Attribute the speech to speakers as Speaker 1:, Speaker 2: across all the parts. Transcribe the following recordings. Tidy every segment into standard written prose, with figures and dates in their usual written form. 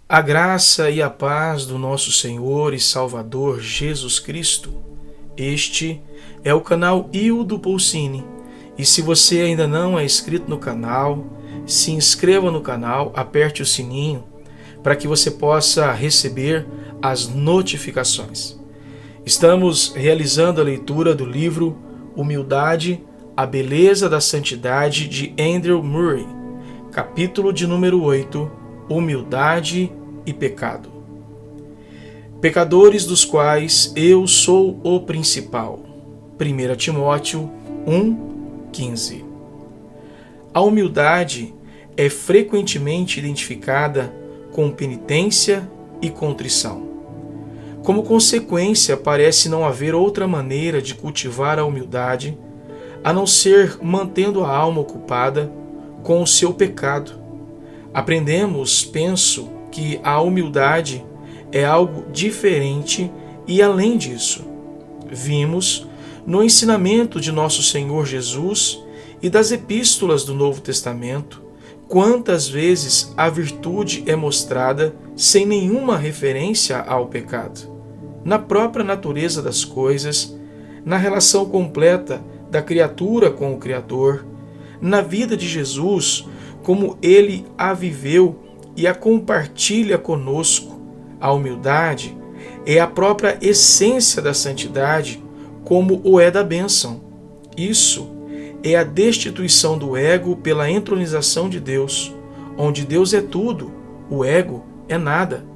Speaker 1: A graça e a paz do nosso Senhor e Salvador Jesus Cristo. Este é o canal Hildo Pulcini. E se você ainda não é inscrito no canal, se inscreva no canal, aperte o sininho para que você possa receber as notificações. Estamos realizando a leitura do livro Humildade, a Beleza da Santidade de Andrew Murray, capítulo de número 8, Humildade e Pecado. Pecadores dos quais eu sou o principal. 1 Timóteo 1:15. A humildade é frequentemente identificada com penitência e contrição. Como consequência, parece não haver outra maneira de cultivar a humildade a não ser mantendo a alma ocupada com o seu pecado. Aprendemos, penso, que a humildade é algo diferente e além disso. Vimos no ensinamento de nosso Senhor Jesus e das epístolas do Novo Testamento quantas vezes a virtude é mostrada sem nenhuma referência ao pecado. Na própria natureza das coisas, na relação completa da criatura com o Criador, na vida de Jesus, como ele a viveu e a compartilha conosco. A humildade é a própria essência da santidade, como o é da bênção. Isso é a destituição do ego pela entronização de Deus. Onde Deus é tudo, o ego é nada.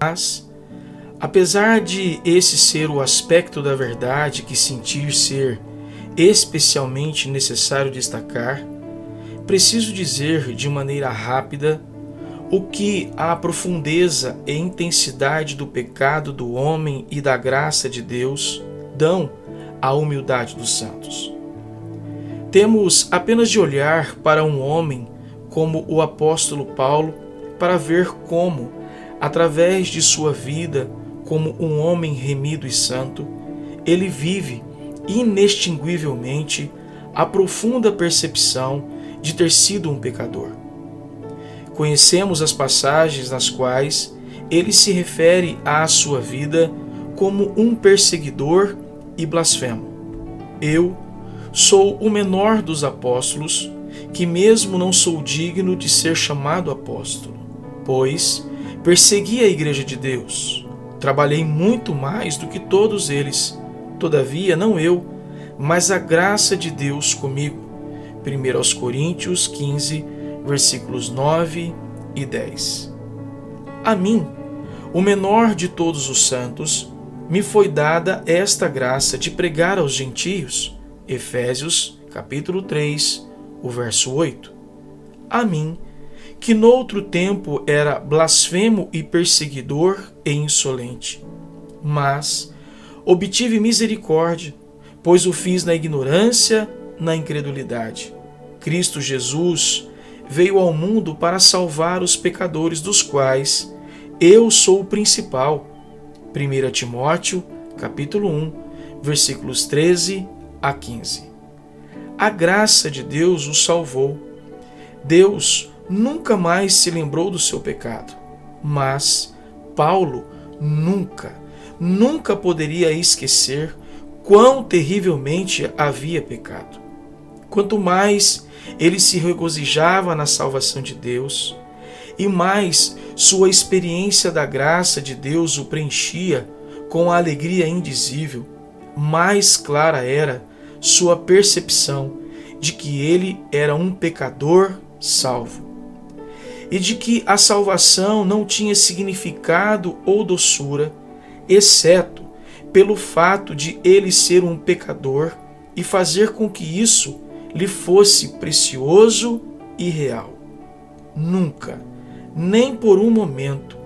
Speaker 1: Mas, apesar de esse ser o aspecto da verdade que sentir ser especialmente necessário destacar, preciso dizer de maneira rápida o que a profundeza e intensidade do pecado do homem e da graça de Deus dão à humildade dos santos. Temos apenas de olhar para um homem como o apóstolo Paulo para ver como, através de sua vida como um homem remido e santo, ele vive inextinguivelmente a profunda percepção de ter sido um pecador. Conhecemos as passagens nas quais ele se refere à sua vida como um perseguidor e blasfemo. Eu sou o menor dos apóstolos, que mesmo não sou digno de ser chamado apóstolo, pois persegui a igreja de Deus. Trabalhei muito mais do que todos eles, todavia não eu, mas a graça de Deus comigo. 1 Coríntios 15, versículos 9 e 10. A mim, o menor de todos os santos, me foi dada esta graça de pregar aos gentios. Efésios, capítulo 3, o verso 8. A mim, que noutro tempo era blasfemo e perseguidor e insolente, mas obtive misericórdia, pois o fiz na ignorância, na incredulidade. Cristo Jesus veio ao mundo para salvar os pecadores, dos quais eu sou o principal. 1 Timóteo, capítulo 1, versículos 13 a 15. A graça de Deus o salvou. Deus nunca mais se lembrou do seu pecado, mas Paulo nunca poderia esquecer quão terrivelmente havia pecado. Quanto mais ele se regozijava na salvação de Deus, e mais sua experiência da graça de Deus o preenchia com a alegria indizível, mais clara era sua percepção de que ele era um pecador salvo, e de que a salvação não tinha significado ou doçura, exceto pelo fato de ele ser um pecador e fazer com que isso lhe fosse precioso e real. Nunca, nem por um momento,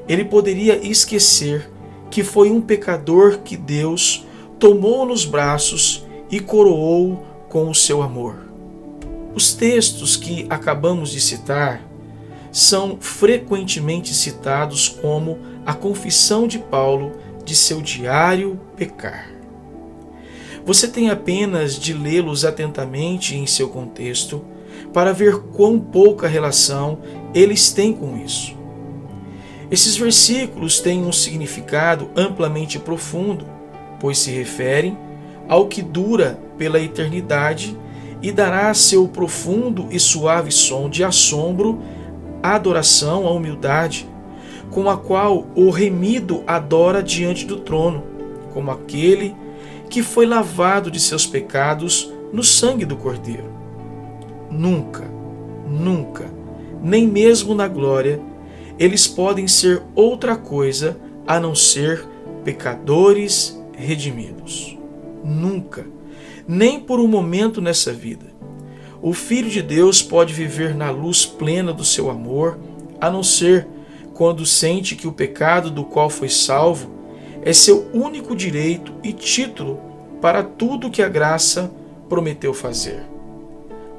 Speaker 1: ele poderia esquecer que foi um pecador que Deus tomou nos braços e coroou com o seu amor. Os textos que acabamos de citar são frequentemente citados como a confissão de Paulo de seu diário pecar. Você tem apenas de lê-los atentamente em seu contexto para ver quão pouca relação eles têm com isso. Esses versículos têm um significado amplamente profundo, pois se referem ao que dura pela eternidade e dará seu profundo e suave som de assombro à adoração, à humildade, com a qual o remido adora diante do trono, como aquele que foi lavado de seus pecados no sangue do Cordeiro. Nunca, nunca, nem mesmo na glória, eles podem ser outra coisa a não ser pecadores redimidos. Nunca, nem por um momento nessa vida, o Filho de Deus pode viver na luz plena do seu amor, a não ser quando sente que o pecado do qual foi salvo é seu único direito e título para tudo que a graça prometeu fazer.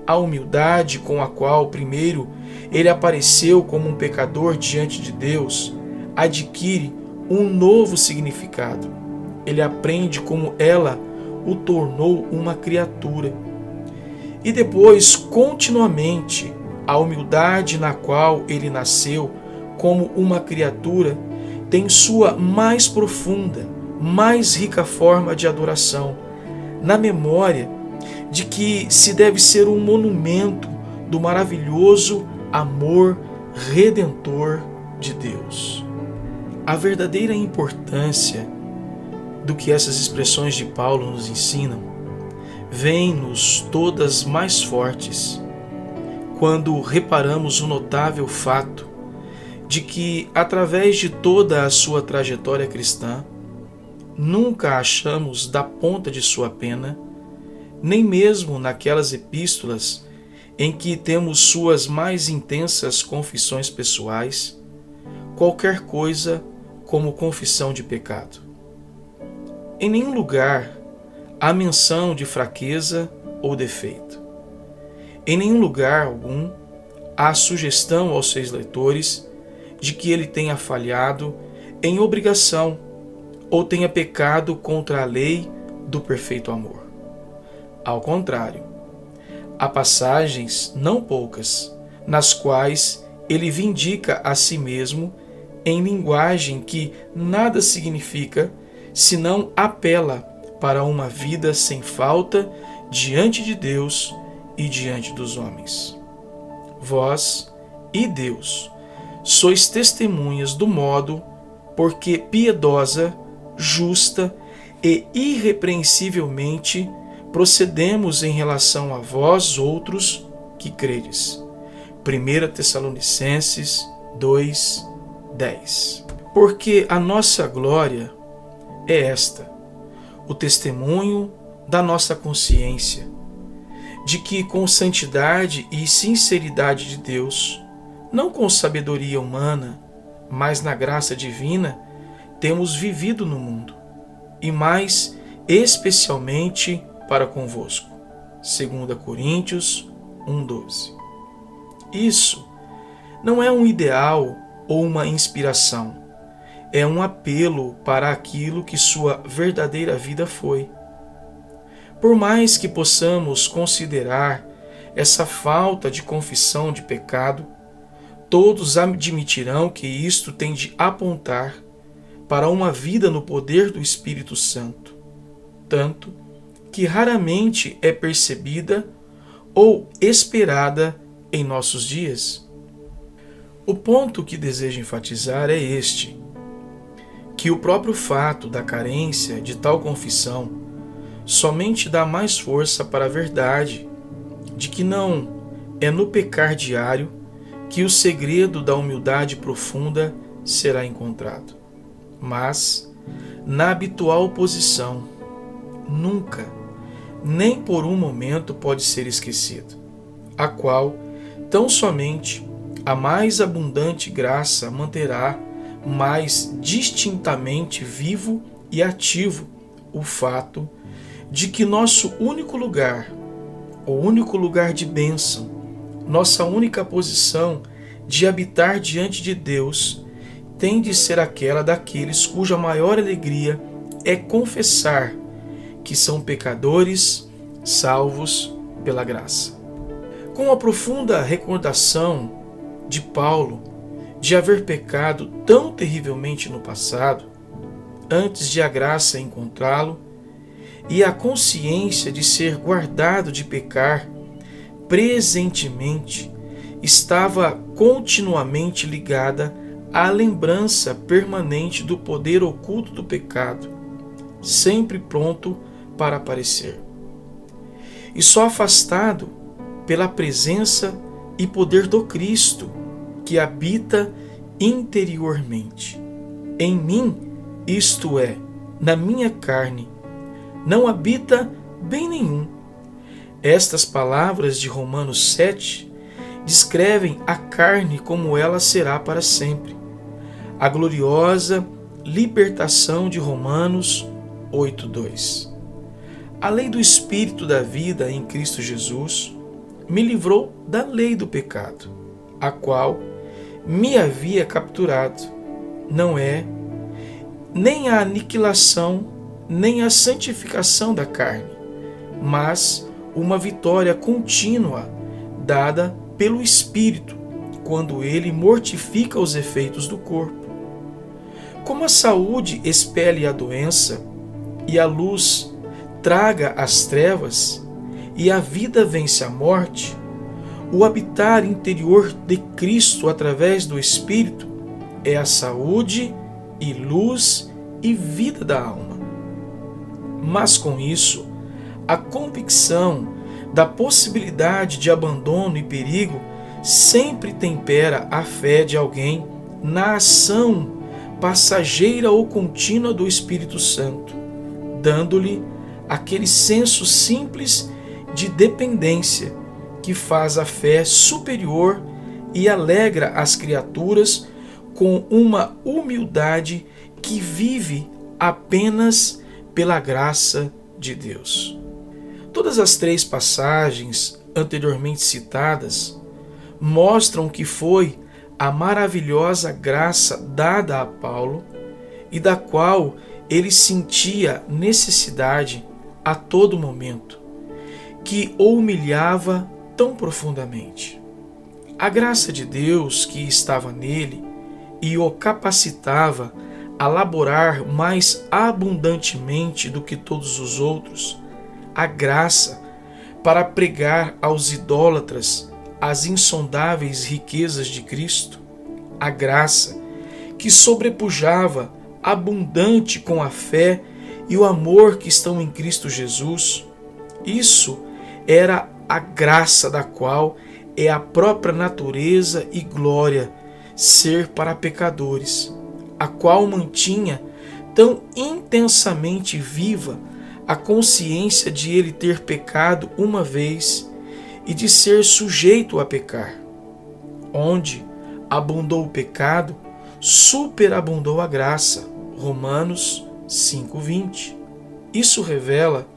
Speaker 1: A humildade com a qual, primeiro, ele apareceu como um pecador diante de Deus, adquire um novo significado. Ele aprende como ela o tornou uma criatura. E depois, continuamente, a humildade na qual ele nasceu como uma criatura tem sua mais profunda, mais rica forma de adoração, na memória de que se deve ser um monumento do maravilhoso amor redentor de Deus. A verdadeira importância do que essas expressões de Paulo nos ensinam vem-nos todas mais fortes quando reparamos o notável fato de que, através de toda a sua trajetória cristã, nunca achamos da ponta de sua pena, nem mesmo naquelas epístolas em que temos suas mais intensas confissões pessoais, qualquer coisa como confissão de pecado. Em nenhum lugar há menção de fraqueza ou defeito. Em nenhum lugar algum há sugestão aos seus leitores de que ele tenha falhado em obrigação ou tenha pecado contra a lei do perfeito amor. Ao contrário, há passagens, não poucas, nas quais ele vindica a si mesmo em linguagem que nada significa senão apela para uma vida sem falta diante de Deus e diante dos homens. Vós e Deus sois testemunhas do modo porque piedosa, justa e irrepreensivelmente procedemos em relação a vós outros que credes. 1 Tessalonicenses 2:10. Porque a nossa glória é esta, o testemunho da nossa consciência, de que com santidade e sinceridade de Deus, não com sabedoria humana, mas na graça divina, temos vivido no mundo, e mais especialmente para convosco. 2 Coríntios 1:12. Isso não é um ideal ou uma inspiração, é um apelo para aquilo que sua verdadeira vida foi. Por mais que possamos considerar essa falta de confissão de pecado, todos admitirão que isto tem de apontar para uma vida no poder do Espírito Santo, tanto que raramente é percebida ou esperada em nossos dias. O ponto que desejo enfatizar é este, que o próprio fato da carência de tal confissão somente dá mais força para a verdade de que não é no pecar diário que o segredo da humildade profunda será encontrado, mas na habitual posição, nunca, nem por um momento pode ser esquecido, a qual tão somente a mais abundante graça manterá mais distintamente vivo e ativo o fato de que nosso único lugar, o único lugar de bênção, nossa única posição de habitar diante de Deus tem de ser aquela daqueles cuja maior alegria é confessar que são pecadores salvos pela graça. Com a profunda recordação de Paulo de haver pecado tão terrivelmente no passado, antes de a graça encontrá-lo, e a consciência de ser guardado de pecar presentemente estava continuamente ligada à lembrança permanente do poder oculto do pecado, sempre pronto para aparecer. E só afastado pela presença e poder do Cristo, que habita interiormente. Em mim, isto é, na minha carne, não habita bem nenhum. Estas palavras de Romanos 7 descrevem a carne como ela será para sempre. A gloriosa libertação de Romanos 8:2. A lei do Espírito da vida em Cristo Jesus me livrou da lei do pecado, a qual me havia capturado. Não é nem a aniquilação, nem a santificação da carne, mas uma vitória contínua dada pelo Espírito, quando ele mortifica os efeitos do corpo. Como a saúde expele a doença, e a luz traga as trevas, e a vida vence a morte, o habitar interior de Cristo através do Espírito é a saúde e luz e vida da alma. Mas com isso, a convicção da possibilidade de abandono e perigo sempre tempera a fé de alguém na ação passageira ou contínua do Espírito Santo, dando-lhe aquele senso simples de dependência que faz a fé superior e alegra as criaturas com uma humildade que vive apenas pela graça de Deus. Todas as três passagens anteriormente citadas mostram que foi a maravilhosa graça dada a Paulo e da qual ele sentia necessidade a todo momento, que o humilhava tão profundamente. A graça de Deus que estava nele e o capacitava a laborar mais abundantemente do que todos os outros, a graça para pregar aos idólatras as insondáveis riquezas de Cristo, a graça que sobrepujava abundante com a fé e o amor que estão em Cristo Jesus. Isso era a graça da qual é a própria natureza e glória ser para pecadores, a qual mantinha tão intensamente viva a consciência de ele ter pecado uma vez e de ser sujeito a pecar. Onde abundou o pecado, superabundou a graça. Romanos 5:20. Isso revela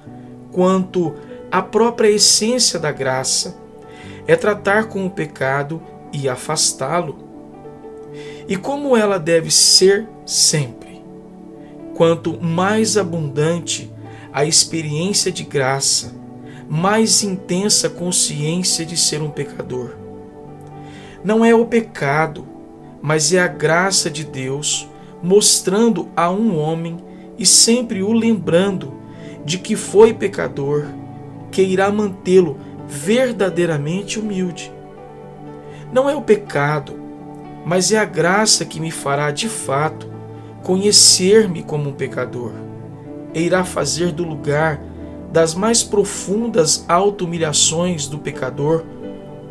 Speaker 1: quanto a própria essência da graça é tratar com o pecado e afastá-lo, e como ela deve ser sempre. Quanto mais abundante a experiência de graça, mais intensa a consciência de ser um pecador. Não é o pecado, mas é a graça de Deus mostrando a um homem e sempre o lembrando de que foi pecador, que irá mantê-lo verdadeiramente humilde. Não é o pecado, mas é a graça que me fará de fato conhecer-me como um pecador, e irá fazer do lugar das mais profundas auto-humilhações do pecador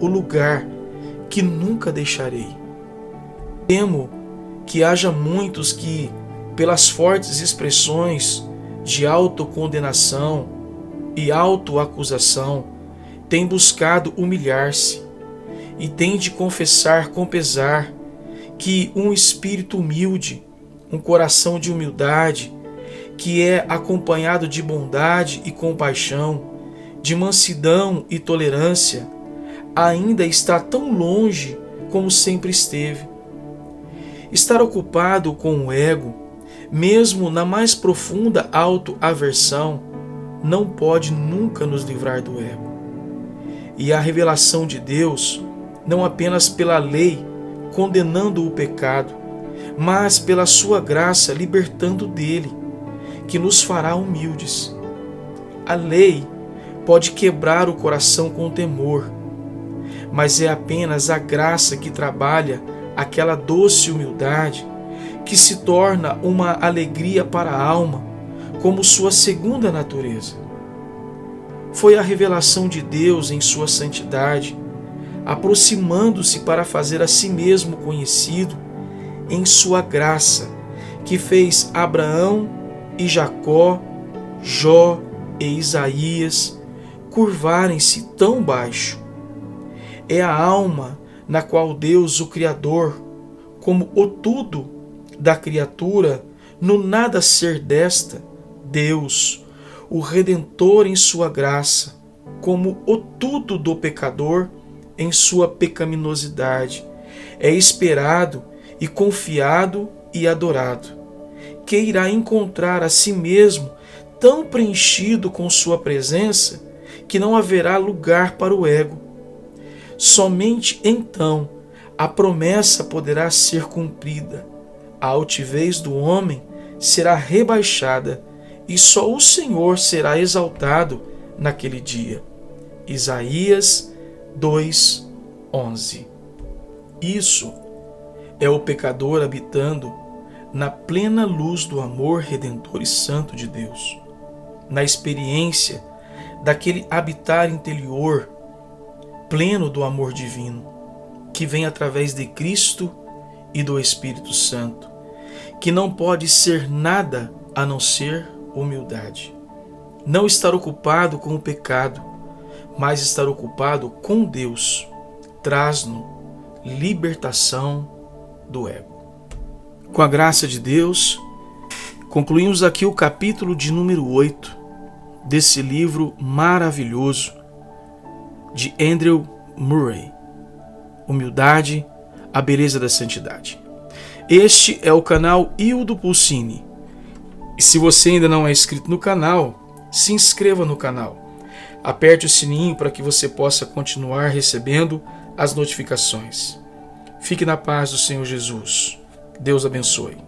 Speaker 1: o lugar que nunca deixarei. Temo que haja muitos que, pelas fortes expressões de autocondenação e autoacusação, têm buscado humilhar-se e têm de confessar com pesar que um espírito humilde, um coração de humildade, que é acompanhado de bondade e compaixão, de mansidão e tolerância, ainda está tão longe como sempre esteve. Estar ocupado com o ego, mesmo na mais profunda autoaversão, não pode nunca nos livrar do ego. E a revelação de Deus, não apenas pela lei, condenando o pecado, mas pela sua graça libertando dele, que nos fará humildes. A lei pode quebrar o coração com temor, mas é apenas a graça que trabalha aquela doce humildade que se torna uma alegria para a alma, como sua segunda natureza. Foi a revelação de Deus em sua santidade, aproximando-se para fazer a si mesmo conhecido em sua graça, que fez Abraão e Jacó, Jó e Isaías curvarem-se tão baixo. É a alma na qual Deus, o Criador, como o tudo da criatura, no nada ser desta, Deus, o Redentor em sua graça, como o tudo do pecador em sua pecaminosidade, é esperado e confiado e adorado, que irá encontrar a si mesmo tão preenchido com sua presença que não haverá lugar para o ego. Somente então a promessa poderá ser cumprida, a altivez do homem será rebaixada e só o Senhor será exaltado naquele dia. Isaías 2:11. Isso é o pecador habitando na plena luz do amor redentor e santo de Deus, na experiência daquele habitar interior pleno do amor divino, que vem através de Cristo e do Espírito Santo, que não pode ser nada a não ser humildade. Não estar ocupado com o pecado, mas estar ocupado com Deus, traz-nos libertação do ego. Com a graça de Deus, concluímos aqui o capítulo de número 8 desse livro maravilhoso de Andrew Murray, Humildade, a Beleza da Santidade. Este é o canal Hildo Pulcini. E se você ainda não é inscrito no canal, se inscreva no canal. Aperte o sininho para que você possa continuar recebendo as notificações. Fique na paz do Senhor Jesus. Deus abençoe.